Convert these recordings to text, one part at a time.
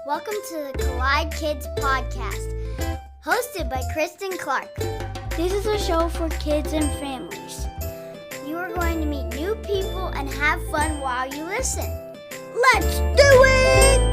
Welcome to the Collide Kids podcast, hosted by Christen Clark. This is a show for kids and families. You are going to meet new people and have fun while you listen. Let's do it!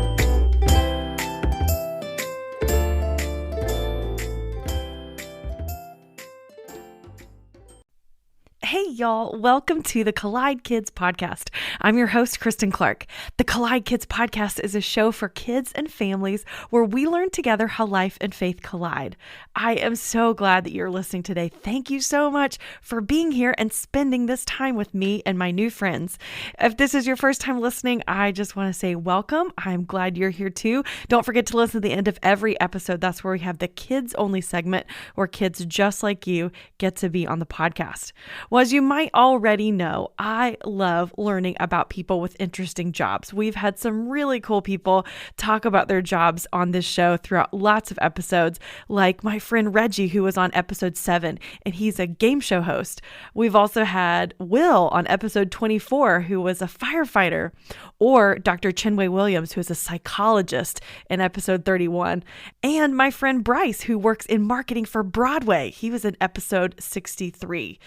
Hey y'all, welcome to the Collide Kids podcast. I'm your host, Christen Clark. The Collide Kids podcast is a show for kids and families where we learn together how life and faith collide. I am so glad that you're listening today. Thank you so much for being here and spending this time with me and my new friends. If this is your first time listening, I just want to say welcome. I'm glad you're here too. Don't forget to listen to the end of every episode. That's where we have the kids only segment where kids just like you get to be on the podcast. Well, as you might already know, I love learning about people with interesting jobs. We've had some really cool people talk about their jobs on this show throughout lots of episodes, like my friend Reggie, who was on episode 7, and he's a game show host. We've also had Will on episode 24, who was a firefighter, or Dr. Chinwe Williams, who is a psychologist in episode 31, and my friend Bryce, who works in marketing for Broadway. He was in episode 63.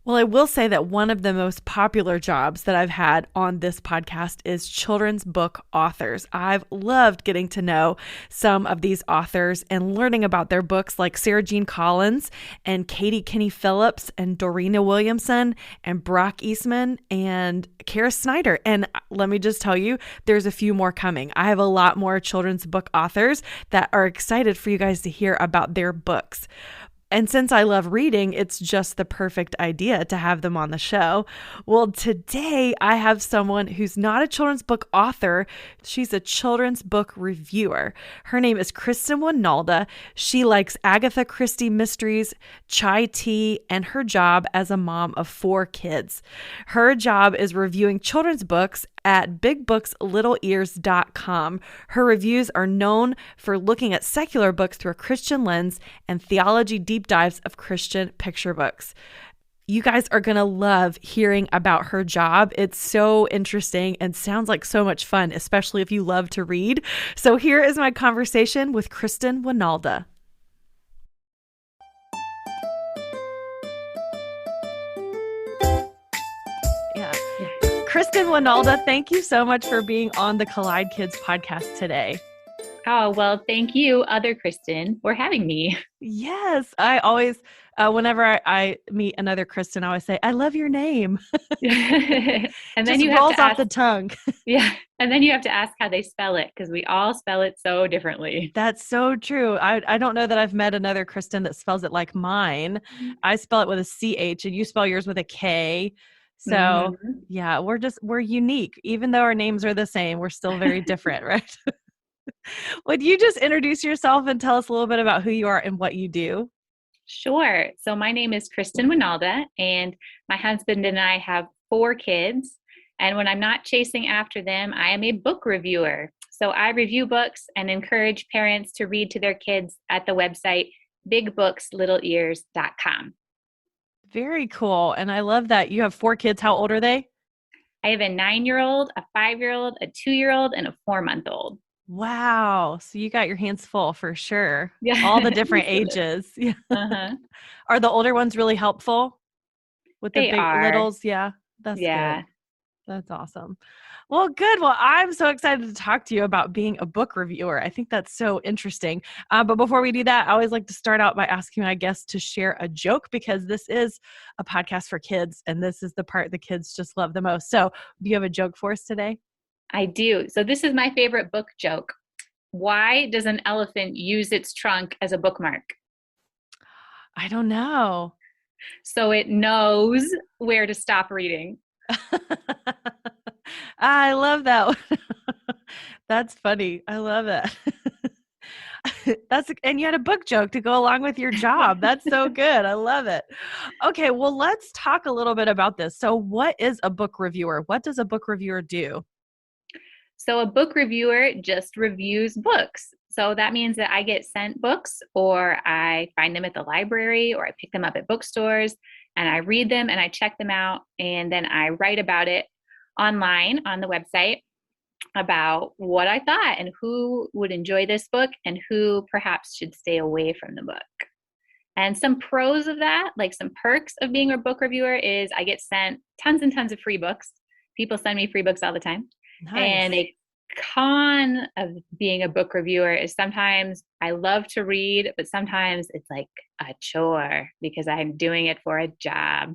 Well, I will say that one of the most popular jobs that I've had on this podcast is children's book authors. I've loved getting to know some of these authors and learning about their books, like Sarah Jean Collins and Katie Kinney Phillips and Dorena Williamson and Brock Eastman and Kara Snyder. And let me just tell you, there's a few more coming. I have a lot more children's book authors that are excited for you guys to hear about their books. And since I love reading, it's just the perfect idea to have them on the show. Well, today I have someone who's not a children's book author. She's a children's book reviewer. Her name is Kristin Wynalda. She likes Agatha Christie mysteries, chai tea, and her job as a mom of 4 kids. Her job is reviewing children's books at bigbookslittleears.com. Her reviews are known for looking at secular books through a Christian lens and theology deep dives of Christian picture books. You guys are going to love hearing about her job. It's so interesting and sounds like so much fun, especially if you love to read. So here is my conversation with Kristin Wynalda. Kristin Wynalda, thank you so much for being on the Collide Kids podcast today. Oh, well, thank you, other Kristin, for having me. Yes, I always, whenever I meet another Kristin, I always say, I love your name. And then just you rolls have to off ask, the tongue. Yeah. And then you have to ask how they spell it, because we all spell it so differently. That's so true. I don't know that I've met another Kristin that spells it like mine. I spell it with a CH and you spell yours with a K. So yeah, we're unique. Even though our names are the same, we're still very different, right? Would you just introduce yourself and tell us a little bit about who you are and what you do? Sure. So my name is Kristin Wynalda, and my husband and I have 4 kids. And when I'm not chasing after them, I am a book reviewer. So I review books and encourage parents to read to their kids at the website bigbookslittleears.com. Very cool. And I love that you have 4 kids. How old are they? I have a 9-year-old, a 5-year-old, a 2-year-old, and a 4-month-old. Wow. So you got your hands full for sure. Yeah. All the different ages. Yeah. Are the older ones really helpful with the littles? Yeah. That's good. That's awesome. Well, good. Well, I'm so excited to talk to you about being a book reviewer. I think that's so interesting. But before we do that, I always like to start out by asking my guests to share a joke, because this is a podcast for kids and this is the part the kids just love the most. So do you have a joke for us today? I do. So this is my favorite book joke. Why does an elephant use its trunk as a bookmark? I don't know. So it knows where to stop reading. I love that one. That's funny. I love that. And you had a book joke to go along with your job. That's so good. I love it. Okay, well, let's talk a little bit about this. So what is a book reviewer? What does a book reviewer do? So a book reviewer just reviews books. So that means that I get sent books, or I find them at the library, or I pick them up at bookstores, and I read them and I check them out, and then I write about it online on the website. about what I thought and who would enjoy this book and who perhaps should stay away from the book. And some pros of that, like some perks of being a book reviewer, is I get sent tons and tons of free books. People send me free books all the time. Nice. And a con of being a book reviewer is sometimes I love to read, but sometimes it's like a chore because I'm doing it for a job.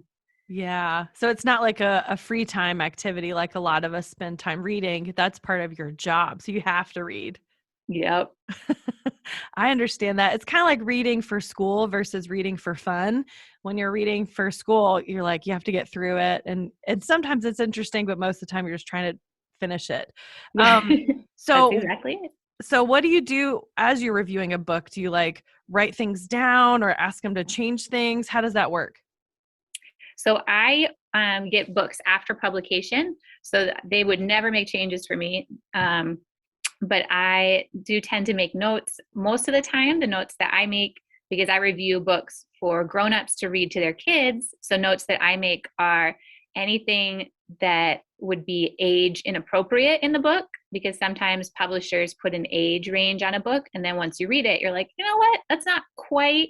Yeah. So it's not like a free time activity like a lot of us spend time reading. That's part of your job. So you have to read. Yep. I understand that. It's kind of like reading for school versus reading for fun. When you're reading for school, you're like, you have to get through it. And sometimes it's interesting, but most of the time you're just trying to finish it. That's exactly it. So what do you do as you're reviewing a book? Do you like write things down or ask them to change things? How does that work? So I get books after publication, so they would never make changes for me. But I do tend to make notes most of the time, the notes that I make, because I review books for grownups to read to their kids. So notes that I make are anything that would be age inappropriate in the book, because sometimes publishers put an age range on a book. And then once you read it, you're like, you know what? That's not quite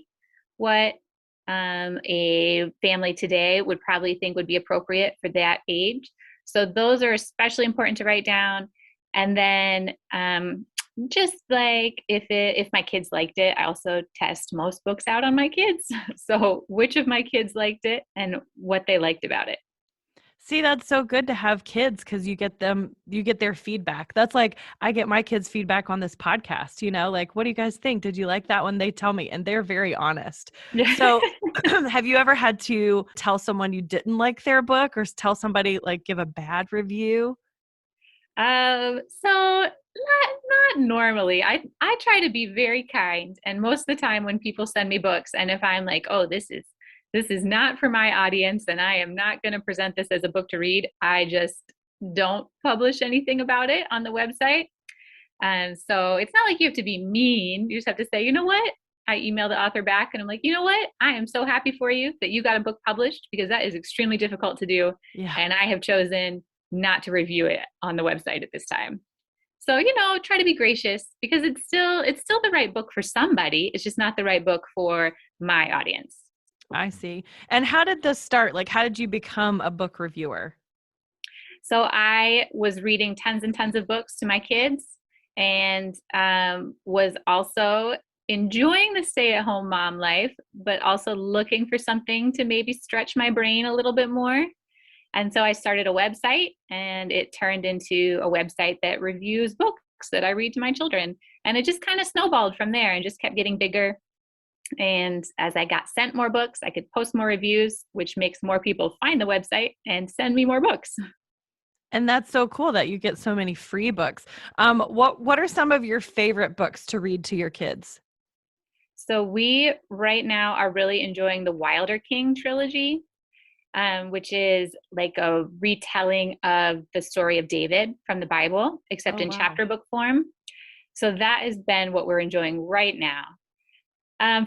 what a family today would probably think would be appropriate for that age. So those are especially important to write down. And then just like if my kids liked it, I also test most books out on my kids. So which of my kids liked it and what they liked about it. See, that's so good to have kids because you get their feedback. That's like, I get my kids' feedback on this podcast, like, what do you guys think? Did you like that one? They tell me, and they're very honest. So have you ever had to tell someone you didn't like their book or tell somebody like give a bad review? So not normally. I try to be very kind, and most of the time when people send me books, and if I'm like, oh, this is not for my audience and I am not going to present this as a book to read, I just don't publish anything about it on the website. And so it's not like you have to be mean. You just have to say, you know what? I email the author back and I'm like, you know what? I am so happy for you that you got a book published, because that is extremely difficult to do. Yeah. And I have chosen not to review it on the website at this time. So, try to be gracious, because it's still the right book for somebody. It's just not the right book for my audience. I see. And how did this start? Like, how did you become a book reviewer? So I was reading tons and tons of books to my kids, and was also enjoying the stay-at-home mom life, but also looking for something to maybe stretch my brain a little bit more. And so I started a website, and it turned into a website that reviews books that I read to my children. And it just kind of snowballed from there and just kept getting bigger. And as I got sent more books, I could post more reviews, which makes more people find the website and send me more books. And that's so cool that you get so many free books. What are some of your favorite books to read to your kids? So we right now are really enjoying the Wilder King trilogy, which is like a retelling of the story of David from the Bible, except in chapter book form. So that has been what we're enjoying right now.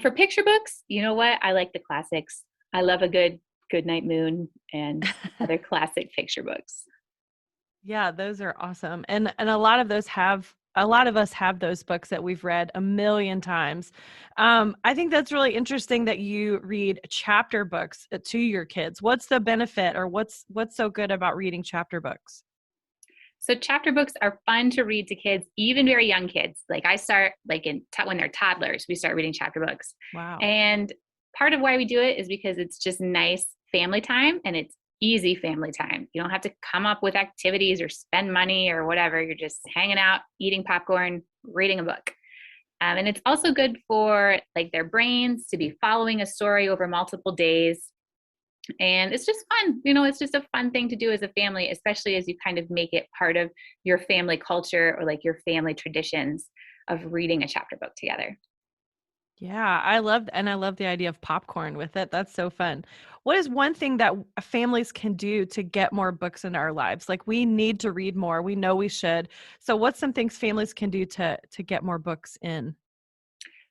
For picture books, you know what? I like the classics. I love a good Goodnight Moon and other classic picture books. Yeah, those are awesome. And a lot of us have those books that we've read a million times. I think that's really interesting that you read chapter books to your kids. What's the benefit, or what's so good about reading chapter books? So chapter books are fun to read to kids, even very young kids. Like I start when they're toddlers, we start reading chapter books. Wow. And part of why we do it is because it's just nice family time, and it's easy family time. You don't have to come up with activities or spend money or whatever. You're just hanging out, eating popcorn, reading a book. And it's also good for like their brains to be following a story over multiple days. And it's just fun. It's just a fun thing to do as a family, especially as you kind of make it part of your family culture or like your family traditions of reading a chapter book together. Yeah, I love the idea of popcorn with it. That's so fun. What is one thing that families can do to get more books into our lives? Like, we need to read more. We know we should. So what's some things families can do to get more books in?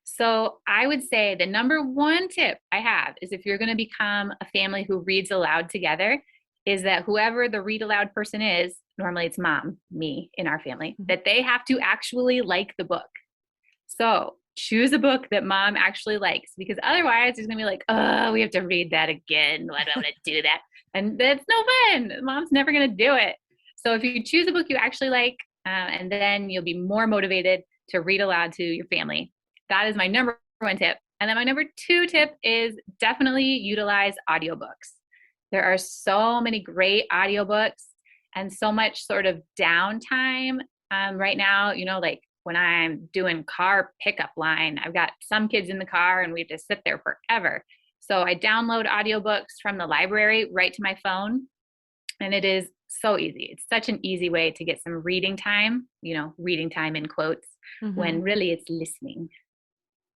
So I would say the number one tip I have is, if you're going to become a family who reads aloud together, is that whoever the read aloud person is, normally it's mom, me in our family, that they have to actually like the book. So choose a book that mom actually likes, because otherwise it's going to be like, oh, we have to read that again. Why do I want to do that? And that's no fun. Mom's never going to do it. So if you choose a book you actually like, and then you'll be more motivated to read aloud to your family. That is my number one tip. And then my number two tip is definitely utilize audiobooks. There are so many great audiobooks and so much sort of downtime right now, like when I'm doing car pickup line, I've got some kids in the car and we have to sit there forever. So I download audiobooks from the library right to my phone. And it is so easy. It's such an easy way to get some reading time, reading time in quotes, when really it's listening.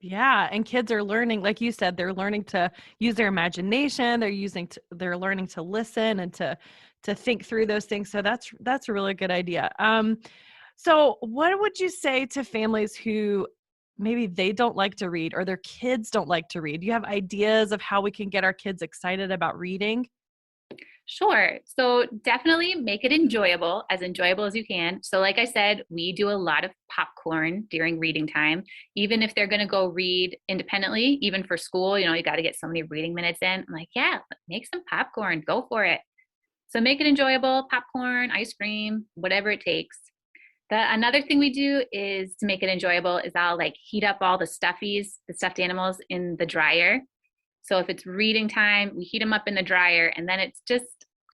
Yeah. And kids are learning, like you said, they're learning to use their imagination. They're learning to listen and to think through those things. So that's a really good idea. So what would you say to families who maybe they don't like to read or their kids don't like to read? Do you have ideas of how we can get our kids excited about reading? Sure. So definitely make it enjoyable as you can. So like I said, we do a lot of popcorn during reading time, even if they're going to go read independently, even for school, you got to get so many reading minutes in. I'm like, yeah, make some popcorn, go for it. So make it enjoyable, popcorn, ice cream, whatever it takes. Another thing we do is to make it enjoyable is I'll heat up all the stuffies, the stuffed animals in the dryer. So if it's reading time, we heat them up in the dryer and then it's just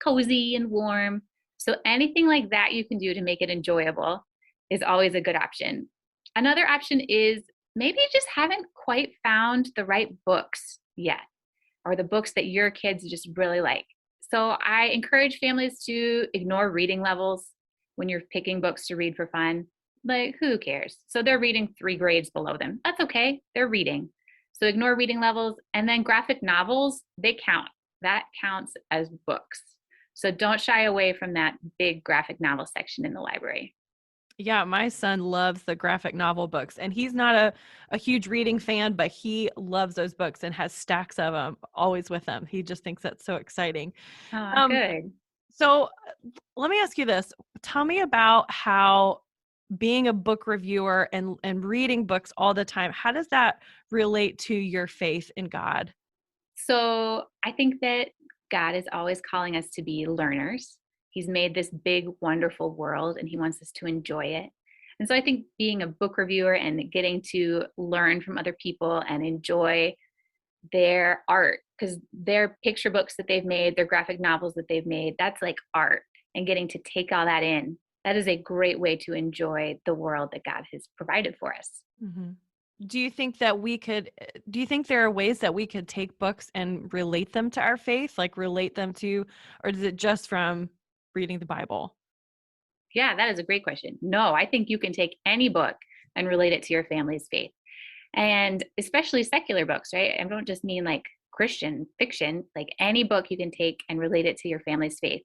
cozy and warm. So anything like that you can do to make it enjoyable is always a good option. Another option is maybe you just haven't quite found the right books yet, or the books that your kids just really like. So I encourage families to ignore reading levels when you're picking books to read for fun. Who cares? So they're reading 3 grades below them. That's okay. They're reading. So ignore reading levels. And then graphic novels, they count. That counts as books. So don't shy away from that big graphic novel section in the library. Yeah, my son loves the graphic novel books, and he's not a huge reading fan, but he loves those books and has stacks of them always with him. He just thinks that's so exciting. Oh, good. So let me ask you this. Tell me about how being a book reviewer and reading books all the time, how does that relate to your faith in God? So I think that God is always calling us to be learners. He's made this big, wonderful world and he wants us to enjoy it. And so I think being a book reviewer and getting to learn from other people and enjoy their art, because their picture books that they've made, their graphic novels that they've made, that's like art, and getting to take all that in. That is a great way to enjoy the world that God has provided for us. Mm-hmm. Do you think there are ways that we could take books and relate them to our faith, or is it just from reading the Bible? Yeah, that is a great question. No, I think you can take any book and relate it to your family's faith. And especially secular books, right? I don't just mean Christian fiction, any book you can take and relate it to your family's faith.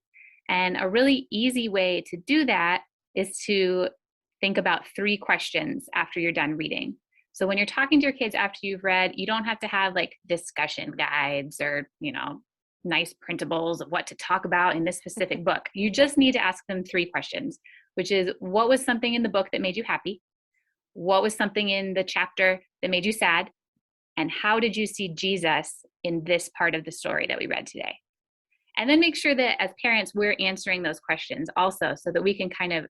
And a really easy way to do that is to think about 3 questions after you're done reading. So when you're talking to your kids after you've read, you don't have to have discussion guides or, nice printables of what to talk about in this specific book. You just need to ask them 3 questions, which is, what was something in the book that made you happy? What was something in the chapter that made you sad? And how did you see Jesus in this part of the story that we read today? And then make sure that as parents, we're answering those questions also, so that we can kind of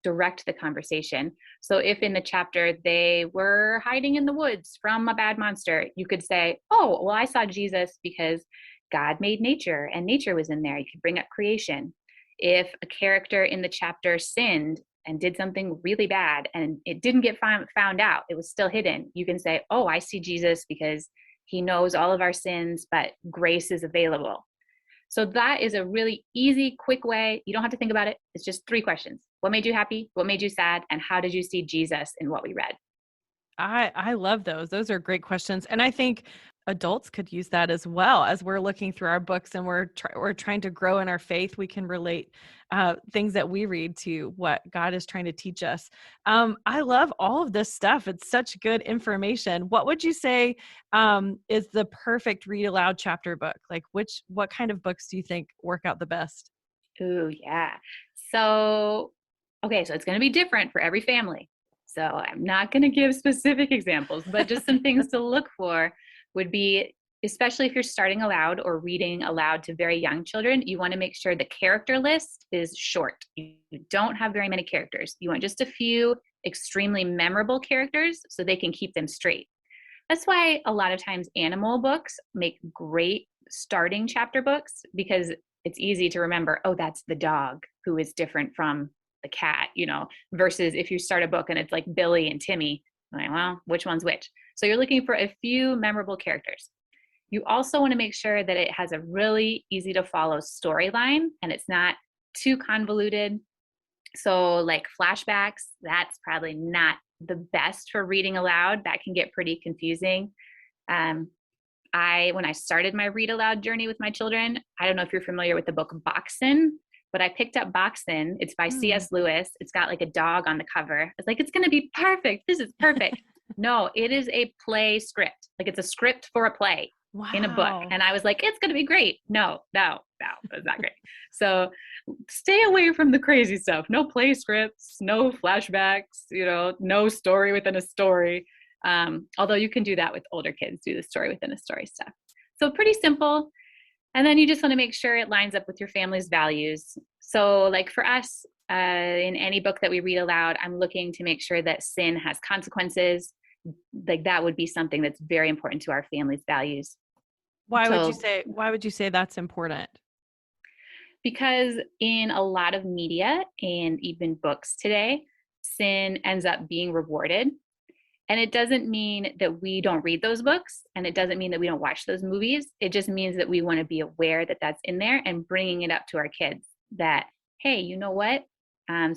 direct the conversation. So if in the chapter they were hiding in the woods from a bad monster, you could say, oh, well, I saw Jesus because God made nature and nature was in there. You could bring up creation. If a character in the chapter sinned and did something really bad and it didn't get found out, it was still hidden, you can say, oh, I see Jesus because he knows all of our sins, but grace is available. So that is a really easy, quick way. You don't have to think about it. It's just 3 questions. What made you happy? What made you sad? And how did you see Jesus in what we read? I love those. Those are great questions. And I think adults could use that as well. As we're looking through our books and we're trying to grow in our faith, we can relate things that we read to what God is trying to teach us. I love all of this stuff. It's such good information. What would you say is the perfect read aloud chapter book? What kind of books do you think work out the best? Ooh, yeah. So, okay, so it's going to be different for every family. So I'm not going to give specific examples, but just some things to look for would be, especially if you're starting aloud or reading aloud to very young children, you want to make sure the character list is short. You don't have very many characters. You want just a few extremely memorable characters so they can keep them straight. That's why a lot of times animal books make great starting chapter books, because it's easy to remember, oh, that's the dog who is different from the cat, versus if you start a book and it's like Billy and Timmy, like, well, which one's which? So you're looking for a few memorable characters. You also want to make sure that it has a really easy to follow storyline and it's not too convoluted. So like flashbacks, that's probably not the best for reading aloud. That can get pretty confusing. When I started my read aloud journey with my children, I don't know if you're familiar with the book Boxin, but I picked up Boxin. It's by C.S. Lewis. It's got like a dog on the cover. I was like, it's going to be perfect. This is perfect. No, it is a play script. Like it's a script for a play in a book. And I was like, it's going to be great. No, it's not great. So stay away from the crazy stuff. No play scripts, no flashbacks, no story within a story. Although you can do that with older kids, do the story within a story stuff. So pretty simple. And then you just want to make sure it lines up with your family's values. So like for us, in any book that we read aloud, I'm looking to make sure that sin has consequences. Like that would be something that's very important to our family's values. Why would you say that's important? Because in a lot of media and even books today, sin ends up being rewarded. And it doesn't mean that we don't read those books, and it doesn't mean that we don't watch those movies. It just means that we want to be aware that that's in there and bringing it up to our kids that, hey, you know what?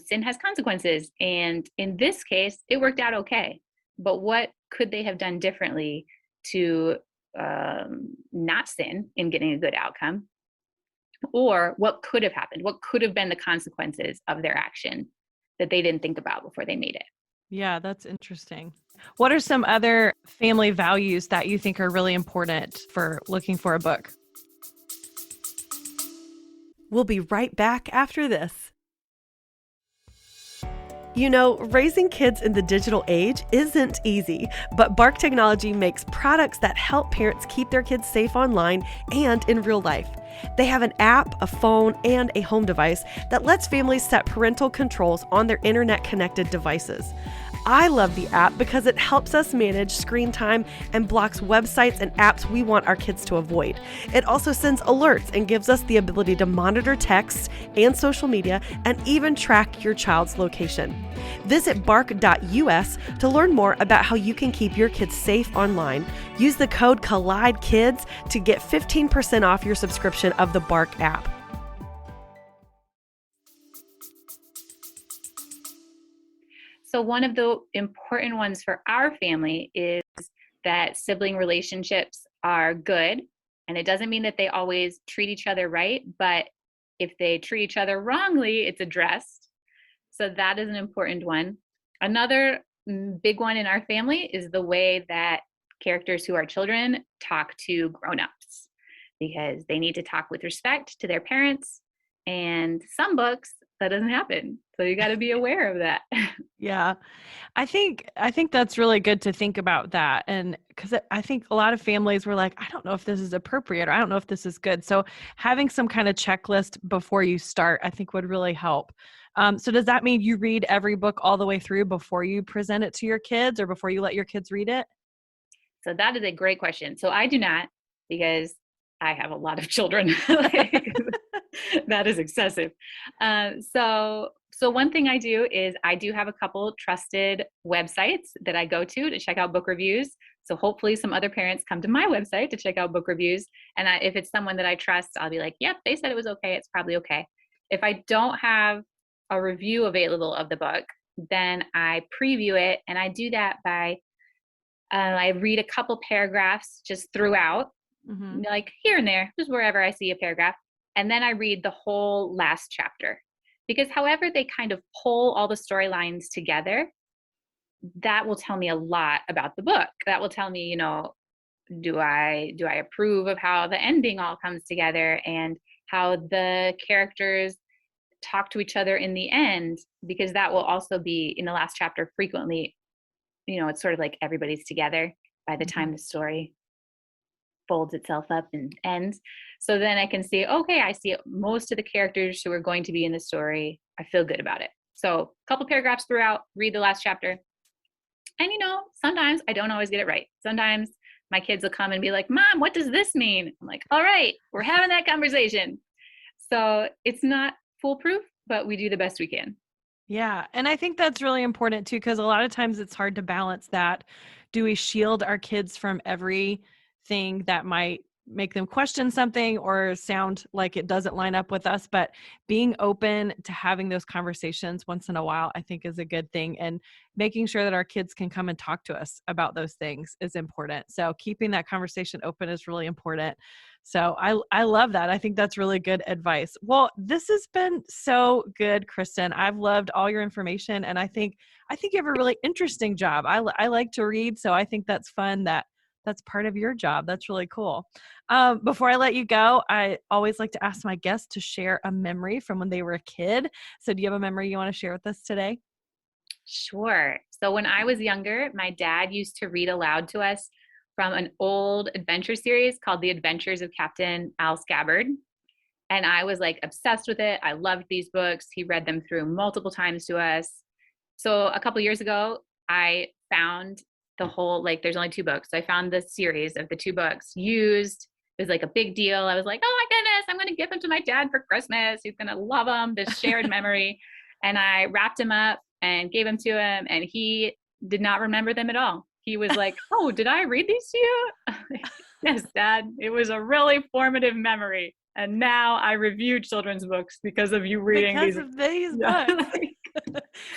Sin has consequences. And in this case, it worked out okay. But what could they have done differently to not sin in getting a good outcome? Or what could have happened? What could have been the consequences of their action that they didn't think about before they made it? Yeah, that's interesting. What are some other family values that you think are really important for looking for a book? We'll be right back after this. Raising kids in the digital age isn't easy, but Bark Technology makes products that help parents keep their kids safe online and in real life. They have an app, a phone, and a home device that lets families set parental controls on their internet-connected devices. I love the app because it helps us manage screen time and blocks websites and apps we want our kids to avoid. It also sends alerts and gives us the ability to monitor texts and social media and even track your child's location. Visit bark.us to learn more about how you can keep your kids safe online. Use the code COLLIDEKIDS to get 15% off your subscription of the Bark app. So one of the important ones for our family is that sibling relationships are good. And it doesn't mean that they always treat each other right, but if they treat each other wrongly, it's addressed. So that is an important one. Another big one in our family is the way that characters who are children talk to grown-ups, because they need to talk with respect to their parents. And some books, that doesn't happen. So you got to be aware of that. Yeah. I think that's really good to think about that. And because I think a lot of families were like, I don't know if this is appropriate, or I don't know if this is good. So having some kind of checklist before you start, I think would really help. So does that mean you read every book all the way through before you present it to your kids, or before you let your kids read it? So that is a great question. So I do not, because I have a lot of children. That is excessive. So one thing I do is I do have a couple trusted websites that I go to check out book reviews. So hopefully some other parents come to my website to check out book reviews. And if it's someone that I trust, I'll be like, yep, they said it was okay. It's probably okay. If I don't have a review available of the book, then I preview it. And I do that by, I read a couple paragraphs just throughout, like here and there, just wherever I see a paragraph. And then I read the whole last chapter, because however they kind of pull all the storylines together, that will tell me a lot about the book. That will tell me, do I approve of how the ending all comes together, and how the characters talk to each other in the end, because that will also be in the last chapter frequently, it's sort of like everybody's together by the time the story folds itself up and ends. So then I can see, okay, I see most of the characters who are going to be in the story. I feel good about it. So a couple paragraphs throughout, read the last chapter. And sometimes I don't always get it right. Sometimes my kids will come and be like, Mom, what does this mean? I'm like, all right, we're having that conversation. So it's not foolproof, but we do the best we can. Yeah. And I think that's really important too, because a lot of times it's hard to balance that. Do we shield our kids from everything that might make them question something or sound like it doesn't line up with us? But being open to having those conversations once in a while, I think is a good thing. And making sure that our kids can come and talk to us about those things is important. So keeping that conversation open is really important. So I love that. I think that's really good advice. Well, this has been so good, Kristin. I've loved all your information, and I think you have a really interesting job. I like to read, so I think that's fun. That's part of your job. That's really cool. Before I let you go, I always like to ask my guests to share a memory from when they were a kid. So do you have a memory you want to share with us today? Sure. So when I was younger, my dad used to read aloud to us from an old adventure series called The Adventures of Captain Al Scabbard. And I was like obsessed with it. I loved these books. He read them through multiple times to us. So a couple years ago, I found the whole, there's only 2 books. So I found the series of the 2 books used. It was like a big deal. I was like, oh my goodness, I'm going to give them to my dad for Christmas. He's going to love them, this shared memory. And I wrapped him up and gave them to him. And he did not remember them at all. He was like, oh, did I read these to you? Yes, Dad. It was a really formative memory. And now I review children's books because of you reading because of these books.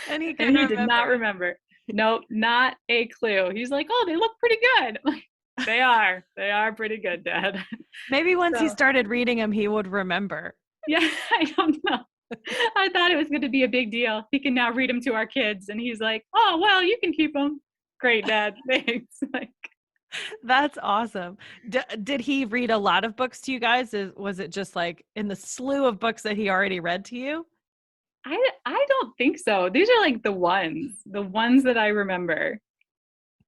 And he did not remember. Nope, not a clue. He's like, oh, they look pretty good. They are pretty good, Dad. Maybe once he started reading them, he would remember. Yeah, I don't know. I thought it was going to be a big deal. He can now read them to our kids. And he's like, oh, well, you can keep them. Great, Dad. Thanks. That's awesome. Did he read a lot of books to you guys? Was it just like in the slew of books that he already read to you? I don't think so. These are like the ones that I remember.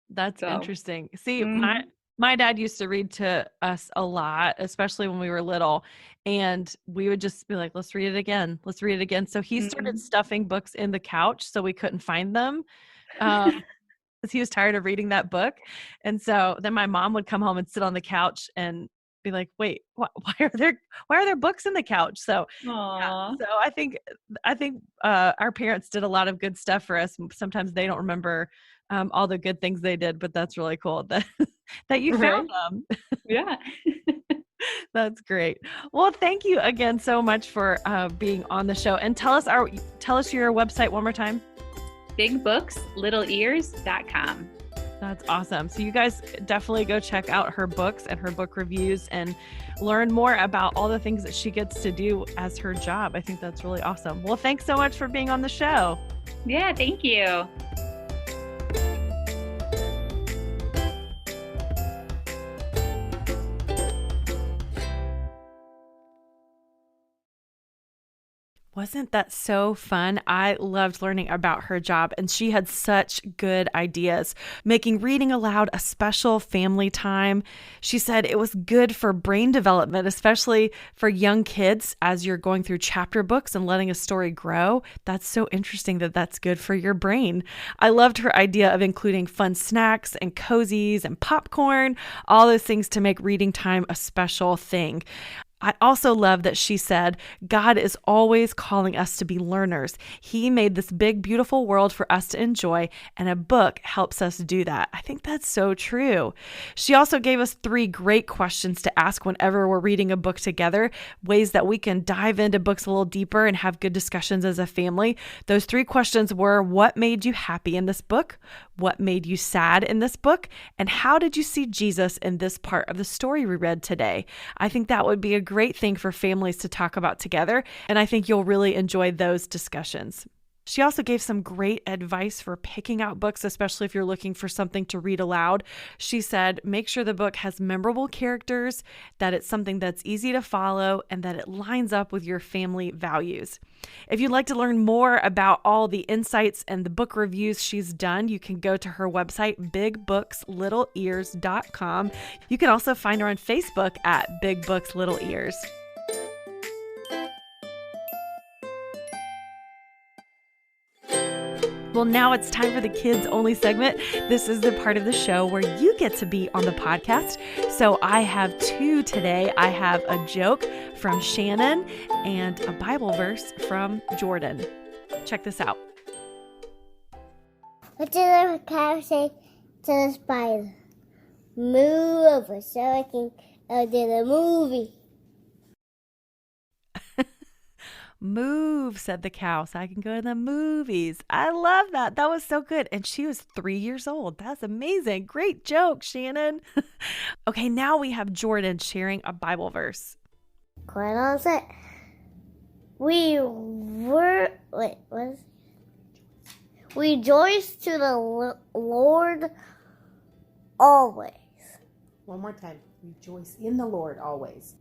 That's interesting. See, my dad used to read to us a lot, especially when we were little, and we would just be like, let's read it again. Let's read it again. So he started stuffing books in the couch so we couldn't find them. Because he was tired of reading that book. And so then my mom would come home and sit on the couch and be like, wait, why are there books in the couch? So, yeah, so I think our parents did a lot of good stuff for us. Sometimes they don't remember all the good things they did, but that's really cool that you found them. Yeah. That's great. Well, thank you again so much for being on the show, and tell us your website one more time. BigBooksLittleEars.com. That's awesome. So you guys definitely go check out her books and her book reviews and learn more about all the things that she gets to do as her job. I think that's really awesome. Well, thanks so much for being on the show. Yeah, thank you. Wasn't that so fun? I loved learning about her job, and she had such good ideas, making reading aloud a special family time. She said it was good for brain development, especially for young kids as you're going through chapter books and letting a story grow. That's so interesting that that's good for your brain. I loved her idea of including fun snacks and cozies and popcorn, all those things to make reading time a special thing. I also love that she said, God is always calling us to be learners. He made this big, beautiful world for us to enjoy, and a book helps us do that. I think that's so true. She also gave us 3 great questions to ask whenever we're reading a book together, ways that we can dive into books a little deeper and have good discussions as a family. Those 3 questions were, what made you happy in this book? What made you sad in this book? And how did you see Jesus in this part of the story we read today? I think that would be a great thing for families to talk about together, and I think you'll really enjoy those discussions. She also gave some great advice for picking out books, especially if you're looking for something to read aloud. She said, make sure the book has memorable characters, that it's something that's easy to follow, and that it lines up with your family values. If you'd like to learn more about all the insights and the book reviews she's done, you can go to her website, bigbookslittleears.com. You can also find her on Facebook at Big Books Little Ears. Well, now it's time for the kids only segment. This is the part of the show where you get to be on the podcast. So I have two today. I have a joke from Shannon and a Bible verse from Jordyn. Check this out. What did the cow say to the spider? Move over so I can go to the movie. Move, said the cow, so I can go to the movies. I love that. That was so good. And she was 3 years old. That's amazing. Great joke, Shannon. Okay, now we have Jordyn sharing a Bible verse. Quite on set. Rejoice to the Lord always. One more time. Rejoice in the Lord always.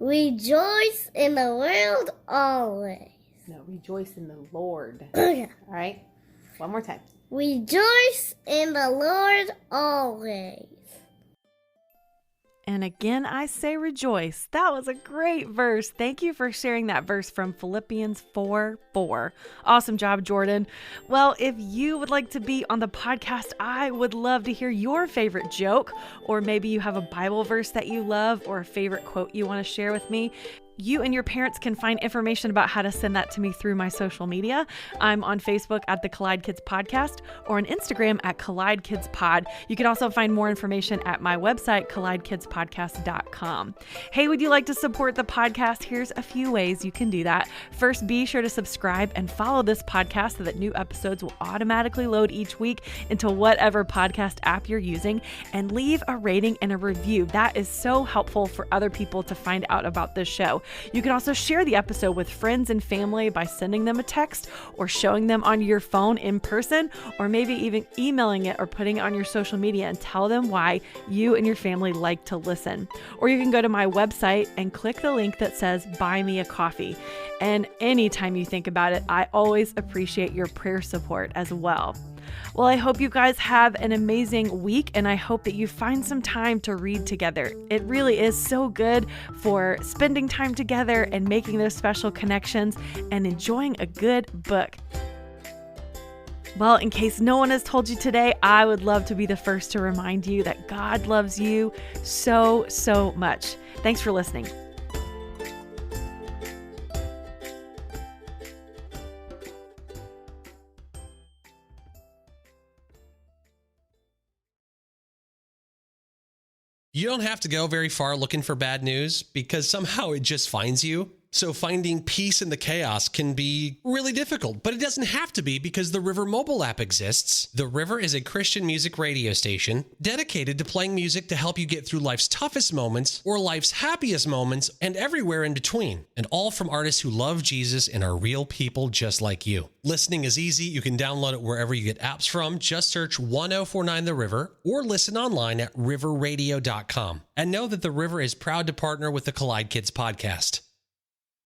Rejoice in the world always. No, rejoice in the Lord. All All right? One more time. Rejoice in the Lord always. And again, I say rejoice. That was a great verse. Thank you for sharing that verse from Philippians 4:4. Awesome job, Jordyn. Well, if you would like to be on the podcast, I would love to hear your favorite joke, or maybe you have a Bible verse that you love or a favorite quote you want to share with me. You and your parents can find information about how to send that to me through my social media. I'm on Facebook at the Collide Kids Podcast or on Instagram at Collide Kids Pod. You can also find more information at my website, collidekidspodcast.com. Hey, would you like to support the podcast? Here's a few ways you can do that. First, be sure to subscribe and follow this podcast so that new episodes will automatically load each week into whatever podcast app you're using, and leave a rating and a review. That is so helpful for other people to find out about this show. You can also share the episode with friends and family by sending them a text or showing them on your phone in person, or maybe even emailing it or putting it on your social media and tell them why you and your family like to listen. Or you can go to my website and click the link that says Buy Me a Coffee. And anytime you think about it, I always appreciate your prayer support as well. Well, I hope you guys have an amazing week, and I hope that you find some time to read together. It really is so good for spending time together and making those special connections and enjoying a good book. Well, in case no one has told you today, I would love to be the first to remind you that God loves you so, so much. Thanks for listening. You don't have to go very far looking for bad news, because somehow it just finds you. So finding peace in the chaos can be really difficult, but it doesn't have to be, because the River mobile app exists. The River is a Christian music radio station dedicated to playing music to help you get through life's toughest moments or life's happiest moments and everywhere in between. And all from artists who love Jesus and are real people just like you. Listening is easy. You can download it wherever you get apps from. Just search 1049 The River or listen online at riverradio.com. And know that The River is proud to partner with the Collide Kids Podcast.